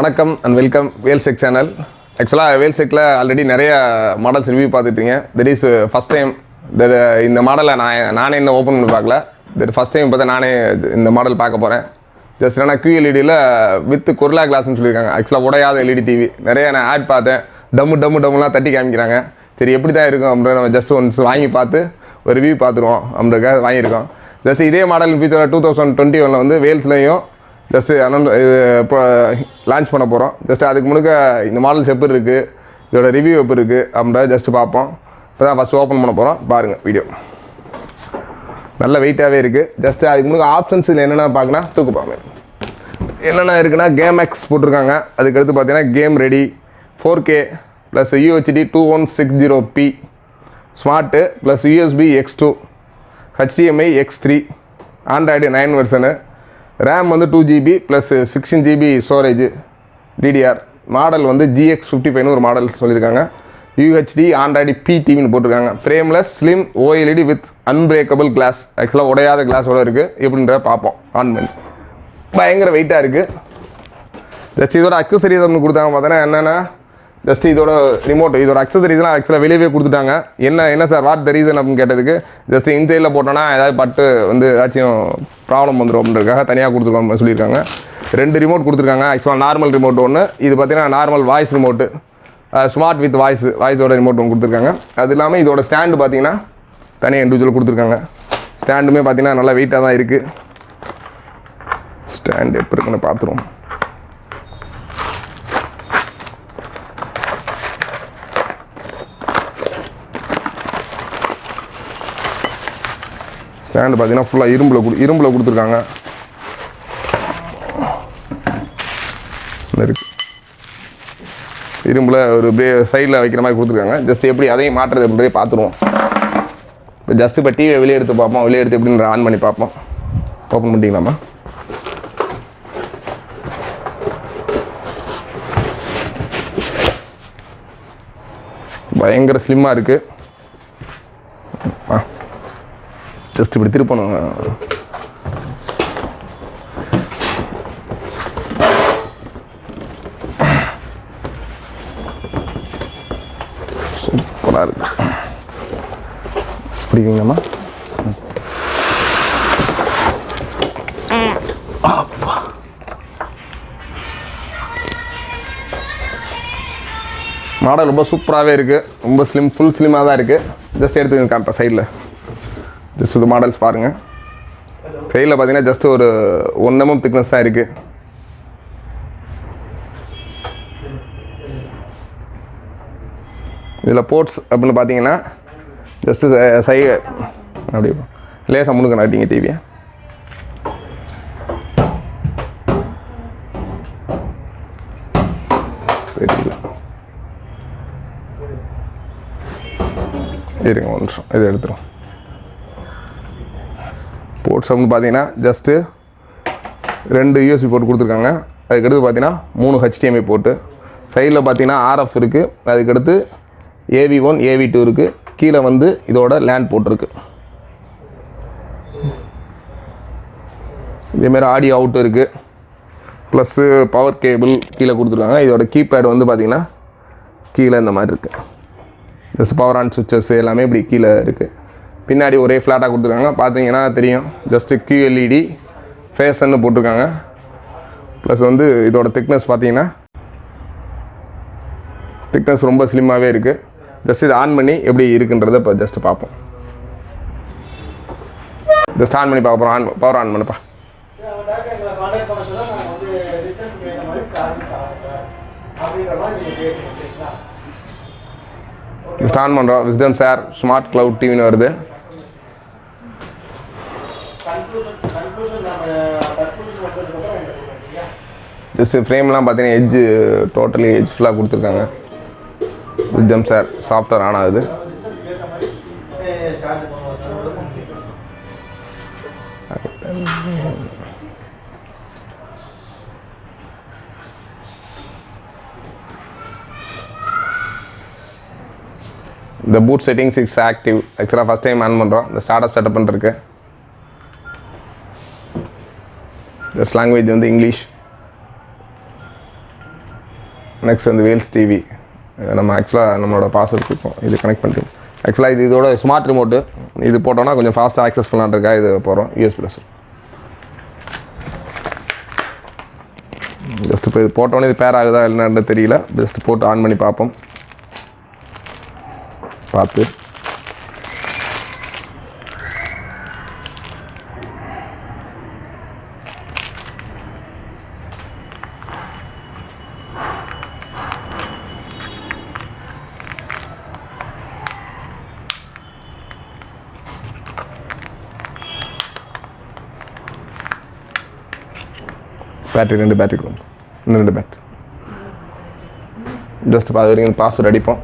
வணக்கம் and welcome வேல்செக் channel. ஆக்சுவலாக வேல்செக்கில் ஆல்ரெடி நிறைய மாடல்ஸ் ரிவ்யூ பார்த்துட்டீங்க. தட் இஸ் ஃபஸ்ட் டைம் இந்த மாடலை நானே இன்னும் ஓப்பன் பண்ணி பார்க்கல. ஃபஸ்ட் டைம் இப்போ தான் நானே இந்த மாடல் பார்க்க போகிறேன். ஜஸ்ட் என்னன்னா QLEDயில் வித் கொர்லா கிளாஸ்னு சொல்லியிருக்காங்க. ஆக்சுவலாக உடையாத LED டிவி நிறைய நான் ஆட் பார்த்தேன். டம்முலாம் தட்டி காமிக்கிறாங்க. சரி எப்படி தான் இருக்கும் அப்படின்னு நம்ம ஜஸ்ட் ஒன்ஸ் வாங்கி பார்த்து ஒரு ரிவ்யூ பார்த்துருவோம் அப்படின்றக்காக வாங்கியிருக்கோம். ஜஸ்ட் இதே மாடல் ஃபியூச்சரில் 2021 வந்து வேல்ஸ்லையும் ஜஸ்ட்டு இப்போ லான்ச் பண்ண போகிறோம். ஜஸ்ட்டு அதுக்கு முழுக்க இந்த மாடல்ஸ் எப்படி இருக்குது, இதோட ரிவ்யூ எப்படி இருக்குது அப்படின்றத ஜஸ்ட்டு பார்ப்போம். இப்போ தான் ஃபஸ்ட்டு ஓப்பன் பண்ண போகிறோம். பாருங்கள் வீடியோ. நல்ல வெயிட்டாகவே இருக்குது. ஜஸ்ட்டு அதுக்கு முழுக்க ஆப்ஷன்ஸ் இதில் என்னென்ன பார்க்கணும் தூக்குப்பாங்க. என்னென்ன இருக்குன்னா கேம்எக்ஸ் போட்டிருக்காங்க. அதுக்கடுத்து பார்த்தீங்கன்னா game ready 4K plus UHD 2160p smart plus USB X2 HDMI X3 Android 9 version RAM வந்து 2GB plus 16GB storage DDR model வந்து GX55 ஒரு மாடல் சொல்லியிருக்காங்க. UHD ஆண்ட்ராய்டு PTVன்னு போட்டிருக்காங்க. Frameless slim OLED with unbreakable glass. ஆக்சுவலாக உடையாத கிளாஸோடு இருக்குது. எப்படின்றத பார்ப்போம். ஆன் பண்ணி பயங்கர வெயிட்டாக இருக்குது. ஜஸ்ட் இதோட அக்சசரிஸ் ஒன்று கொடுத்தாங்க. பார்த்தோன்னா என்னென்னா ஜஸ்ட் இதோட ரிமோட், இதோட அக்சசரிஸ்லாம் ஆக்சுவலாக வெளியவே கொடுத்துட்டாங்க. என்ன சார் வாட் த ரீசன் அப்படின்னு கேட்டதுக்கு ஜஸ்ட் இன்சைடில் போட்டோன்னா ஏதாவது பட்டு வந்து ஏதாச்சும் ப்ராப்ளம் வந்துடும் அப்படின்றதுக்காக தனியாக கொடுத்துருக்கோம் சொல்லியிருக்காங்க. 2 ரிமோட் கொடுத்துருக்காங்க. ஆக்சுவலாக நார்மல் ரிமோட் ஒன்று, இது பார்த்தீங்கன்னா normal voice remote, smart with வாய்ஸோட ரிமோட் ஒன்று கொடுத்துருக்காங்க. அது இல்லாமல் இதோட ஸ்டாண்டு பார்த்தீங்கன்னா தனியாக இண்டிவிஜுவல் கொடுத்துருக்காங்க. ஸ்டாண்டுமே பார்த்தீங்கன்னா நல்லா வெயிட்டாக தான் இருக்குது. ஸ்டாண்டு எப்படி இருக்குன்னு பார்த்துருவோம். ஸ்டாண்டு பார்த்தீங்கன்னா ஃபுல்லாக இரும்பில் கொடுத்துருக்காங்க. இருக்குது இரும்பில் ஒரு சைடில் வைக்கிற மாதிரி கொடுத்துருக்காங்க. ஜஸ்ட் எப்படி அதையும் மாற்றுறது அப்படின்றதே பார்த்துருவோம். இப்போ ஜஸ்ட் இப்போ டிவியை வெளியே எடுத்து பார்ப்போம். வெளியே எடுத்து எப்படின்ற ஆன் பண்ணி பார்ப்போம். ஓப்பன் பண்ணிட்டீங்களாம்மா? பயங்கர ஸ்லிம்மாக இருக்குது. ஜஸ்ட் இப்படி திருப்பணும். சூப்பராக இருக்கு. பிடிக்குங்கம்மா? மாடல் ரொம்ப சூப்பராகவே இருக்குது. ரொம்ப ஃபுல் ஸ்லிம்மாக தான் இருக்குது. ஜஸ்ட் எடுத்துக்கங்க காமிப்பா சைடில். ஜஸ்ட் இது மாடல்ஸ் பாருங்கள். சைடில் பார்த்தீங்கன்னா ஜஸ்ட் ஒரு 1 mm திக்னஸ் தான் இருக்குது. இதில் போர்ட்ஸ் அப்படின்னு பார்த்தீங்கன்னா ஜஸ்ட்டு அப்படி லேசாக முழுக்க நாட்டிங்க டிவியை. இருங்க ஒரு நிமிஷம், இது எடுத்துரும். போர்ட்ஸ் அப்படின்னு பார்த்தீங்கன்னா ஜஸ்ட்டு 2 USB போர்ட் கொடுத்துருக்காங்க. அதுக்கடுத்து பார்த்தீங்கன்னா 3 HDMI போர்ட்டு. சைடில் பார்த்தீங்கன்னா RF இருக்குது. அதுக்கடுத்து AV1 AV2 இருக்குது. கீழே வந்து இதோட லேண்ட் போர்ட் இருக்குது. இதேமாரி ஆடியோ அவுட் இருக்குது. ப்ளஸ்ஸு பவர் கேபிள் கீழே கொடுத்துருக்காங்க. இதோட கீபேட் வந்து பார்த்திங்கன்னா கீழே இந்த மாதிரி இருக்குது. ஜஸ்ட் பவர் ஆன் சுவிச்சஸ் எல்லாமே இப்படி கீழே இருக்குது. பின்னாடி ஒரே ஃப்ளாட்டாக கொடுத்துருக்காங்க. பார்த்தீங்கன்னா தெரியும். ஜஸ்ட்டு QLED ஃபேஷன்னு போட்டிருக்காங்க. ப்ளஸ் வந்து இதோட திக்னஸ் பார்த்தீங்கன்னா திக்னஸ் ரொம்ப ஸ்லிம்மாகவே இருக்குது. ஜஸ்ட் இதை ஆன் பண்ணி எப்படி இருக்குன்றதை இப்போ ஜஸ்ட்டு பார்ப்போம். ஜஸ்ட் ஆன் பண்ணி பார்க்க போகிறோம். பவர் ஆன் பண்ணுப்பா. ஜஸ்ட் ஆன் பண்ணுறோம். விஸ்டம் சார் ஸ்மார்ட் கிளவுட் டிவின்னு வருது. ஜஸ்ட் ஃப்ரேம்லாம் பார்த்தீங்கன்னா எட்ஜு டோட்டலி எட்ஜ் ஃபுல்லாக கொடுத்துருக்காங்க. விஸ்டம் சார் சாஃப்ட்வேர் ஆன் ஆகுது. இந்த பூட் செட்டிங்ஸ் இஸ் ஆக்டிவ். ஆக்சுவலாக ஃபஸ்ட் டைம் ஆன் பண்ணுறோம். இந்த ஸ்டார்ட் அப் செட்டப் பண்ணுறதுக்கு ஜஸ்ட் லாங்குவேஜ் வந்து இங்கிலீஷ். நெக்ஸ்ட் வந்து வேல்ஸ் டிவி. நம்ம ஆக்சுவலாக நம்மளோட பாஸ்வேர்ட் கொடுப்போம், இது கனெக்ட் பண்ணிட்டு. ஆக்சுவலாக இது இதோட ஸ்மார்ட் ரிமோட்டு. இது போட்டோன்னா கொஞ்சம் ஃபாஸ்ட்டாக ஆக்சஸ் பண்ணலான்றக்கா இது போகிறோம் யூஎஸ்பி ப்ளஸ். ஜஸ்ட் இப்போ இது போட்டோன்னே இது பேர் ஆகுதா இல்லைன்னு தெரியல. ஜஸ்ட் போட்டு ஆன் பண்ணி பார்ப்போம். பார்த்து பேட்டரி 2 பேட்டரி கொடுக்கும், இன்னும் 2 பேட்டரி. ஜஸ்ட் அது வரைக்கும் பாஸ்வேர்டு அடிப்போம்.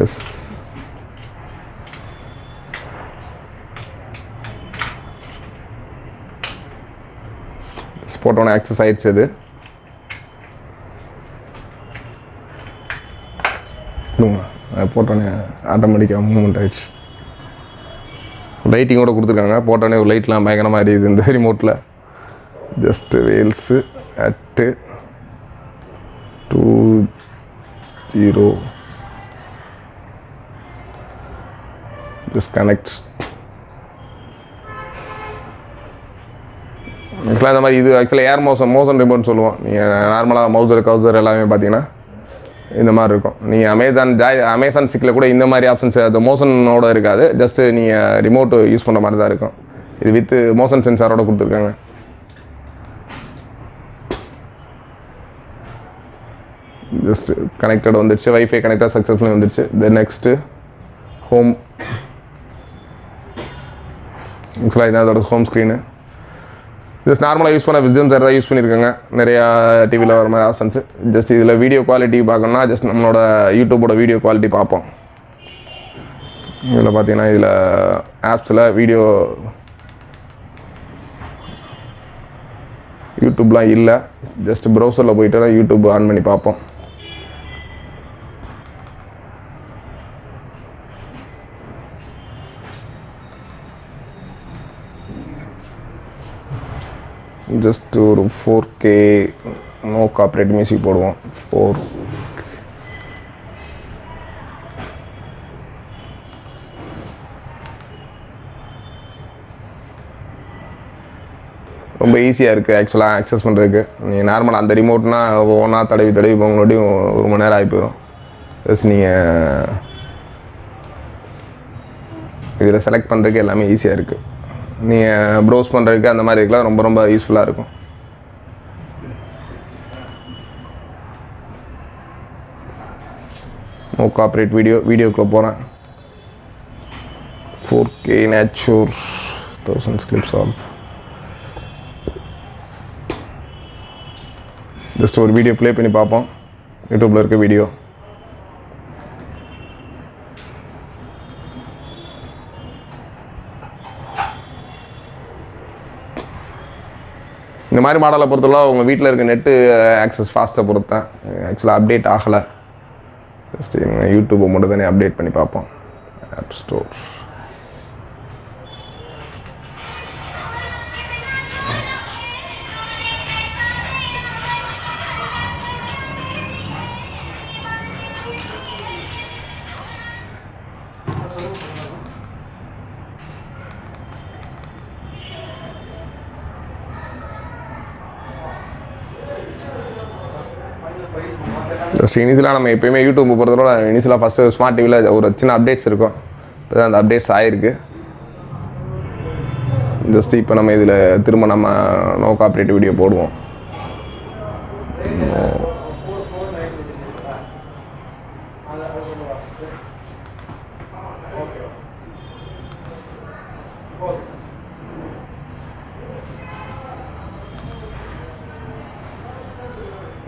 எஸ் போட்டோன்னே ஆக்சஸ் ஆயிடுச்சு. அது போட்டோன்னே ஆட்டோமேட்டிக்காக மூவ்மெண்ட் ஆயிடுச்சு. லைட்டிங்கோடு கொடுத்துருக்காங்க. போட்டோன்னே ஒரு லைட்லாம் பயங்கரமாக எரியுது இந்த ரிமோட்டில். ஜஸ்ட்டு வேல்ஸு @20 ஜஸ்ட் கனெக்ட். ஆக்சுவலாக இந்த மாதிரி இது ஆக்சுவலாக ஏர் மோஷன் ரிமோட்னு சொல்லுவோம். நீங்கள் நார்மலாக மவுசர் கவுசர் எல்லாமே பார்த்தீங்கன்னா இந்த மாதிரி இருக்கும். நீங்கள் அமேசான் சிக்கில் கூட இந்த மாதிரி ஆப்ஷன்ஸ் அது மோஷனோட இருக்காது. ஜஸ்ட்டு நீங்கள் ரிமோட்டு யூஸ் பண்ணுற மாதிரி தான் இருக்கும். இது வித் மோஷன் சென்சாரோட கொடுத்துருக்காங்க. ஜஸ்ட் கனெக்டட் வந்துடுச்சு. வைஃபை கனெக்டாக சக்ஸஸ்ஃபுல்லி வந்துடுச்சு. Then next home. ஆக்சுவலாக இதான் அதோட ஹோம் ஸ்க்ரீனு. ஜஸ்ட் நார்மலாக யூஸ் பண்ண விஸ்டம் சார் தான் யூஸ் பண்ணியிருக்காங்க. நிறையா டிவியில் வர மாதிரி ஆப்ஷன்ஸு. ஜஸ்ட் இதில் வீடியோ குவாலிட்டி பார்க்கணுன்னா ஜஸ்ட் நம்மளோட யூடியூபோட வீடியோ குவாலிட்டி பார்ப்போம். இதில் பார்த்தீங்கன்னா இதில் ஆப்ஸில் வீடியோ யூடியூப்லாம் இல்லை. ஜஸ்ட் ப்ரௌசரில் போய்ட்டு யூடியூப் ஆன் பண்ணி பார்ப்போம். ஜஸ்ட் ஒரு 4K நோ காப்பிரைட் மியூசிக் போடுவோம். 4 ரொம்ப ஈஸியாக இருக்குது ஆக்சுவலாக ஆக்சஸ் பண்ணுறதுக்கு. நீங்கள் நார்மலாக அந்த ரிமோட்னா ஒவ்வொன்றா தடவி உங்களோடையும் 1 மணி நேரம் ஆகி போயிடும். ப்ளஸ் நீங்கள் இதில் செலக்ட் பண்ணுறதுக்கு எல்லாமே ஈஸியாக இருக்குது. நீங்கள் ப்ரௌஸ் பண்ணுறதுக்கு அந்த மாதிரி இருக்கலாம். ரொம்ப யூஸ்ஃபுல்லாக இருக்கும். நோ காப்பிரைட் வீடியோக்குள்ளே போகிறேன். 4K nature 1000 clips of. Just ஒரு வீடியோ ப்ளே பண்ணி பார்ப்போம். யூடியூப்பில் இருக்க வீடியோ. இந்த மாதிரி மாடலை பொறுத்தவரை உங்கள் வீட்டில் இருக்க நெட்டு ஆக்சஸ் ஃபாஸ்ட்டை பொறுத்தேன். ஆக்சுவலாக அப்டேட் ஆகலை. ஜஸ்ட் யூடியூப்பை மட்டும் தானே அப்டேட் பண்ணி பார்ப்போம். App store. ஜஸ்ட் இனிஷியலாக நம்ம எப்போயுமே யூடியூப் போகிறதோட இனிஷியலாக ஃபஸ்ட்டு ஸ்மார்ட் டிவியில் ஒரு சின்ன அப்டேட்ஸ் இருக்கும். இப்போ தான் அந்த அப்டேட்ஸ் ஆகிருக்கு. ஜஸ்ட் இப்போ நம்ம இதில் திரும்ப நம்ம நோ காப்பிரைட் வீடியோ போடுவோம்.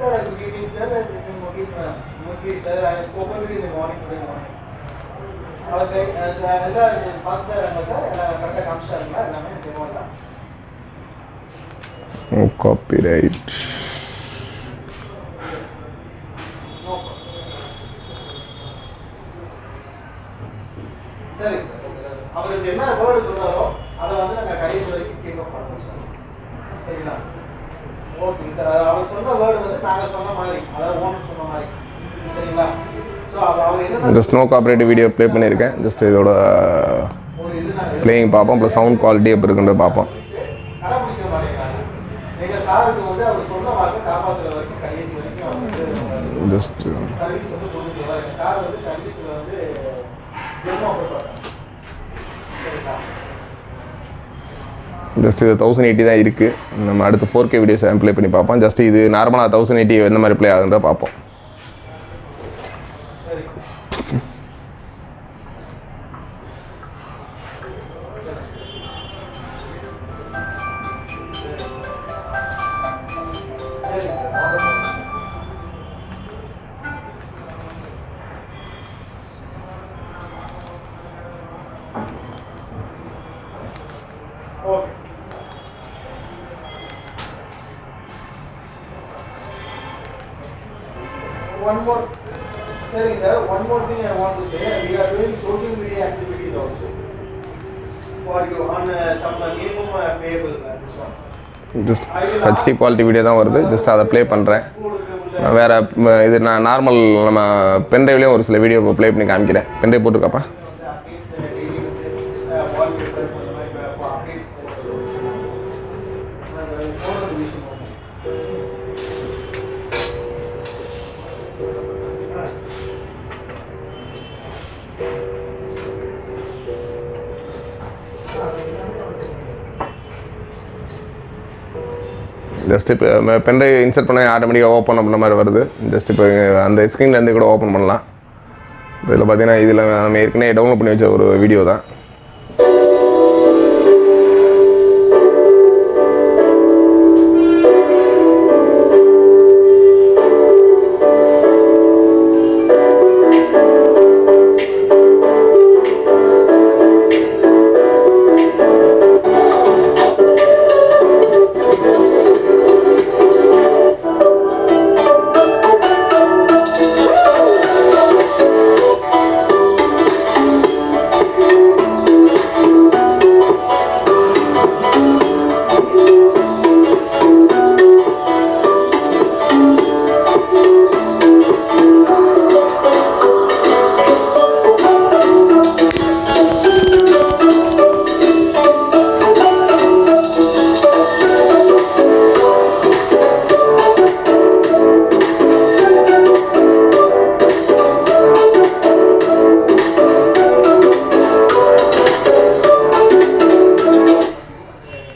Sir, good evening, sir. This is Murthy, sir. I have spoken to you in the morning today morning. Okay, எல்லாம் பார்த்து தான் இருங்க சார். எல்லாம் கரெக்டாக காமிச்சிட்டாருங்களா எல்லாமே டெமோலாம்? No copyright. சரி சார் அவருக்கு என்ன வேர்டு சொன்னாரோ அதை வந்து நாங்கள் கடைசி வரைக்கும் கீப் அப் பண்ணுறோம் சார். சரிங்களா? ஓகேங்க சார். அவர் சொன்ன வேர்டு வந்து நாங்கள் சொன்ன மாதிரி, அதாவது ஓனர் சொன்ன மாதிரி. சரிங்களா? ஸோ அவர் என்ன just no copyright video play பண்ணியிருக்கேன். ஜஸ்ட் இதோட ஒரு இது நாங்கள் ப்ளேயிங் பார்ப்போம், ப்ளஸ் சவுண்ட் குவாலிட்டி எப்படி இருக்குன்றது பார்ப்போம். கடைபிடிக்க மாட்டேங்கிறாங்க. எங்கள் சாருக்கு வந்து அவர் சொன்ன வார்த்தை காப்பாற்றுற வரைக்கும் கடைசி வரைக்கும் அவர் வந்து ஜஸ்ட் சர்வீஸ் வந்து கொடுத்து எங்கள் சார் வந்து சர்வீஸில் வந்து ஜென்மம் கொடுப்பார். சரிங்களா? ஜஸ்ட் இது 1080 தான் இருக்குது. நம்ம அடுத்து 4K வீடியோஸ் ப்ளே பண்ணி பார்ப்போம். ஜஸ்ட் இது நார்மலாக 1080 எந்த மாதிரி ப்ளே ஆகுதுன்ற பார்ப்போம். சரி சரி sir. Okay. One more, sorry sir, one more thing I want to say. We are doing social media activities also for you on some minimum payable this one. Just HD quality video தான் வருது. Just அதை play பண்ணுறேன். வேறு இது நான் normal நம்ம பென்ட்ரைவ்லேயும் ஒரு சில வீடியோ ப்ளே பண்ணி காமிக்கிறேன். பென்ட்ரைவ் போட்டுருக்காப்பா. ஜஸ்ட் இப்போ பென்ட்ரைவ் இன்சர்ட் பண்ண ஆட்டோமேட்டிக்காக ஓப்பன் பண்ண மாதிரி வருது. ஜஸ்ட் இப்போ அந்த ஸ்க்ரீன்லேருந்து கூட ஓப்பன் பண்ணலாம். இதில் பார்த்தீங்கன்னா இதில் நம்ம ஏற்கனவே டவுன்லோட் பண்ணி வச்ச ஒரு வீடியோ தான்.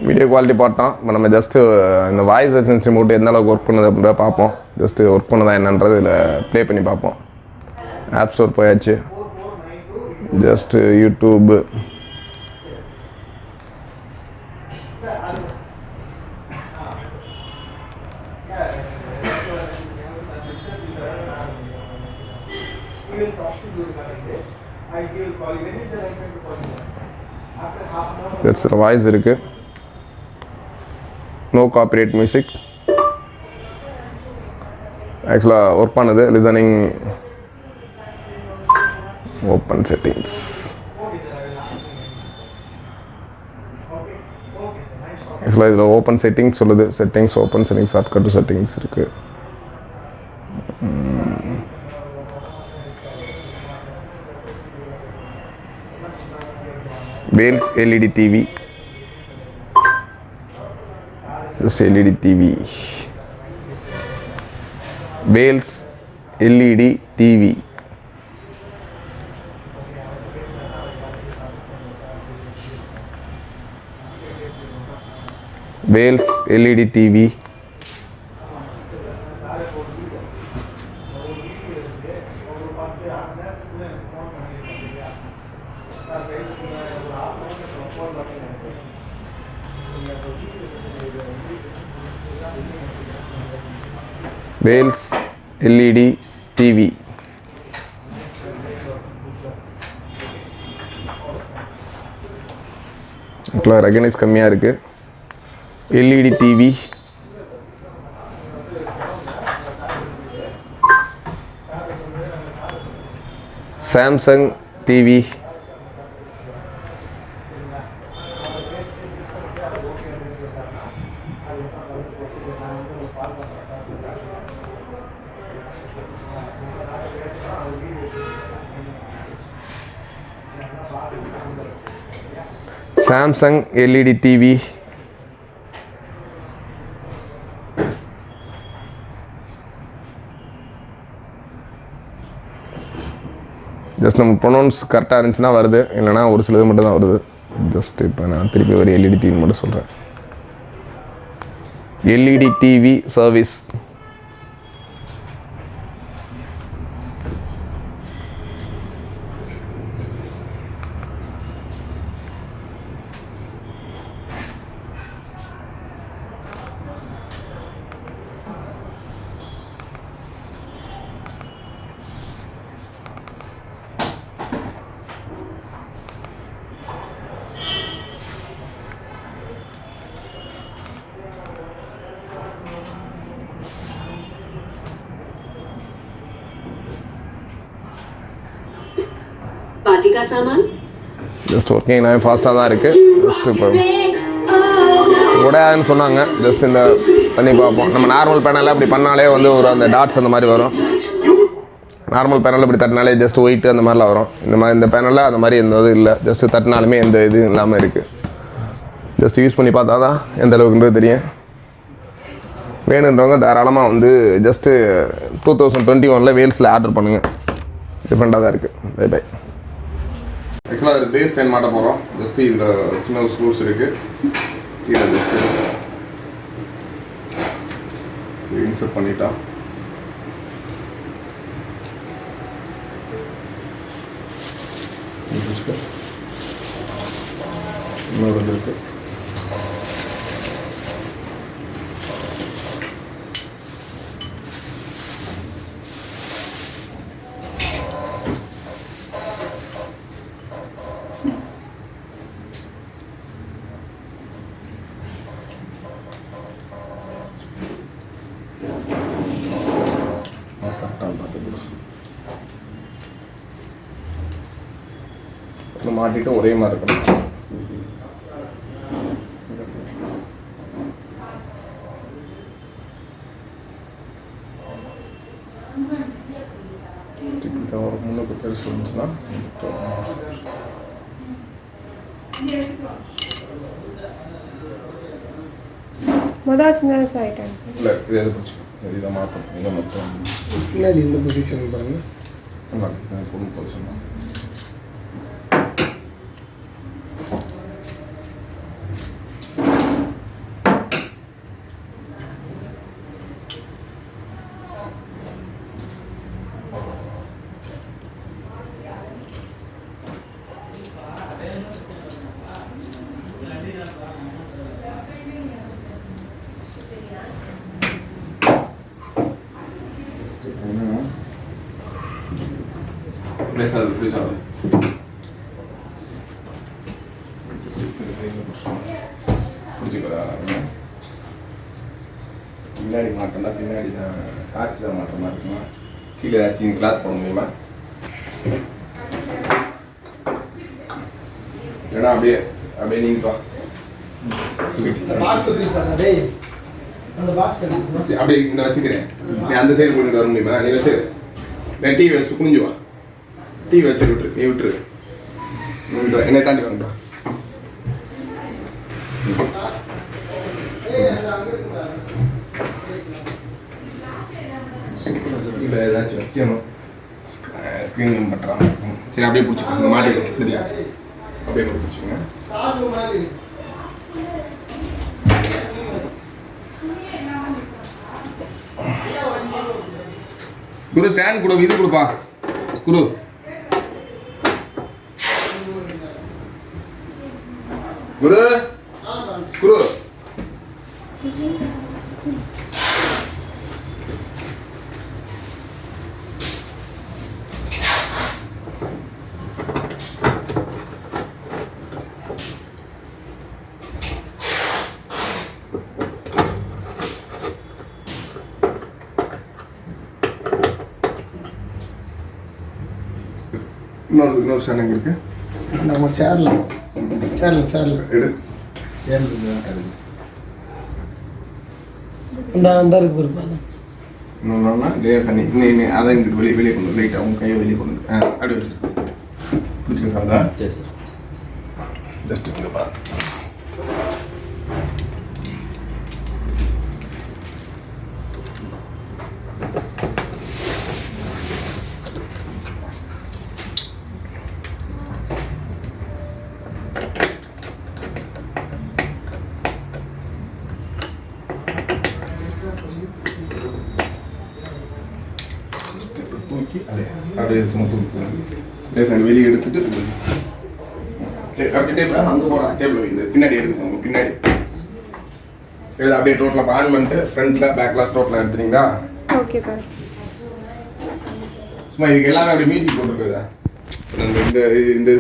வீடியோ குவாலிட்டி பார்த்தோம். இப்போ நம்ம ஜஸ்ட்டு இந்த வாய்ஸ் ரெசன்சி மட்டும் எந்த அளவுக்கு ஒர்க் பண்ணுது அப்படின்றத பார்ப்போம். ஜஸ்ட்டு ஒர்க் பண்ணுதா என்னன்றது இதில் ப்ளே பண்ணி பார்ப்போம். ஆப் ஸ்டோர் போயாச்சு. Just YouTube He will talk to you regarding this. He will call you. When is the right time to call you? After half an hour. Just voice இருக்குது. No copyright music. ஆக்சுவலாக work பண்ணுது. Listening open settings. ஆக்சுவலாக இதில் open settings சொல்லுது. Settings open settings shortcut settings இருக்குது. வேல்ஸ் LED TV. LED TV. வேல்ஸ் LED TV. வேல்ஸ் எல்இடி டிவி. வேல்ஸ் எல்இடி டிவி. ரெகனைஸ் கம்மியாக இருக்குது. LED TV Samsung TV. Samsung LED TV. Just நம்ம ப்ரொனவுன்ஸ் கரெக்டாக இருந்துச்சுன்னா வருது, இல்லைனா ஒரு சிலது மட்டும் தான் வருது. ஜஸ்ட் இப்போ நான் திருப்பி ஒரு எல்இடி டிவி மட்டும் சொல்கிறேன். LED TV service. पार्टी का सामान ஜஸ்ட் ஒர்க்கிங் நான் ஃபாஸ்ட்டாக தான் இருக்குது. ஜஸ்ட் இப்போ உடையாதுன்னு சொன்னாங்க. ஜஸ்ட் இந்த பண்ணி பார்ப்போம். நம்ம நார்மல் பேனலில் அப்படி பண்ணாலே வந்து ஒரு அந்த டாட்ஸ் அந்த மாதிரி வரும். நார்மல் பேனலில் இப்படி தட்டினாலே ஜஸ்ட் ஒயிட்டு அந்த மாதிரிலாம் வரும். இந்த பேனலில் அந்த மாதிரி எந்த இதுவும் இல்லை. ஜஸ்ட்டு தட்டினாலுமே எந்த இதுவும் இல்லாமல் இருக்குது. ஜஸ்ட் யூஸ் பண்ணி பார்த்தா தான் எந்த அளவுக்குன்றது தெரியும். வேணுன்றவங்க தாராளமாக வந்து ஜஸ்ட்டு 2021 வேல்ஸில் ஆர்டர் பண்ணுங்கள். டிஃப்ரெண்ட்டாக தான் இருக்குது. Bye bye. ஆக்சுவலாக அது பேஸ் ஸ்டாண்ட் மாட்ட போகிறோம். ஜஸ்ட்டு இதில் சின்ன ஒரு ஸ்க்ரூஸ் இருக்குது. கீழே ஜஸ்ட்டு இன்சர்ட் பண்ணிட்டா இன்னொரு வந்து இருக்குது. மாட்டிட்டு ஒரே மாதிரி இருக்கணும். ஸ்டிக் தவிர முன்னுக்கு பெருசு இருந்துச்சுன்னா மொதல் சின்ன ஆகிட்டாங்க சார். இல்லை இது எது பிடிச்சிக்கும் இதை மாற்றணும். இதை மொத்தம் பின்னாடி இந்த பொசிஷன் பாருங்க. பொசிஷன் மாற்றணும். பின்னாடி மாட்டோம்னா பின்னாடி தான் காய்ச்சி தான் மாட்டுற மாதிரி இருக்குமா? கீழே ஏதாச்சும் கிளாத் போட முடியுமா? ஏன்னா அப்படியே அப்படியே நீங்கள் வா. அப்படியே இந்த வச்சுக்கிறேன். நீ அந்த சைடு போட்டுட்டு வர முடியுமா? நீ வச்சு டிவி வச்சு குனிஞ்சு வா. டிவி வச்சு விட்டுரு. நீ விட்டுரு. என்னை தாண்டி வரணும்ப்பா. இல்லை ஏதாச்சும் வைக்கணும். ஸ்க்ரீன் பண்ணுறாங்க. சரி அப்படியே பிடிச்சிக்கோங்க. மாட்டிடுங்க. சரியா? அப்படியே பிடிச்சிக்கோங்க. குரு ஸ்டாண்ட் கொடு. இது கொடுப்பா குரு. குரு குரு இன்னொரு ஸ்டாண்ட் எங்கே இருக்குது? நம்ம சேர்ல எடு. அந்த இருக்கு இருப்பாங்க. இன்னொன்னா லேசாக நீ அதை இங்கிட்டு வெளியே கொண்டு வந்து லைட்டாக உங்கள் கையை வெளியே கொண்டு வந்து அப்படி வச்சு பிடிச்சிக்க சாதா. சரி ஜஸ்ட் இங்கே பா. தூக்கி அப்படியே சும்மா தூக்கி லேசாக வெளியே எடுத்துட்டு அப்படி டேப் அங்கே போகலாம். டேபிள் வைங்க பின்னாடி எடுத்துக்கோங்க. பின்னாடி இதை அப்படியே டோட்டலாக ஆன் பண்ணிட்டு ஃப்ரண்ட்டில் பேக்கில் டோட்டலாக எடுத்துட்டீங்களா? Okay sir. சும்மா இதுக்கு எல்லாமே அப்படியே மியூசிக் போட்டுருக்குதா? இந்த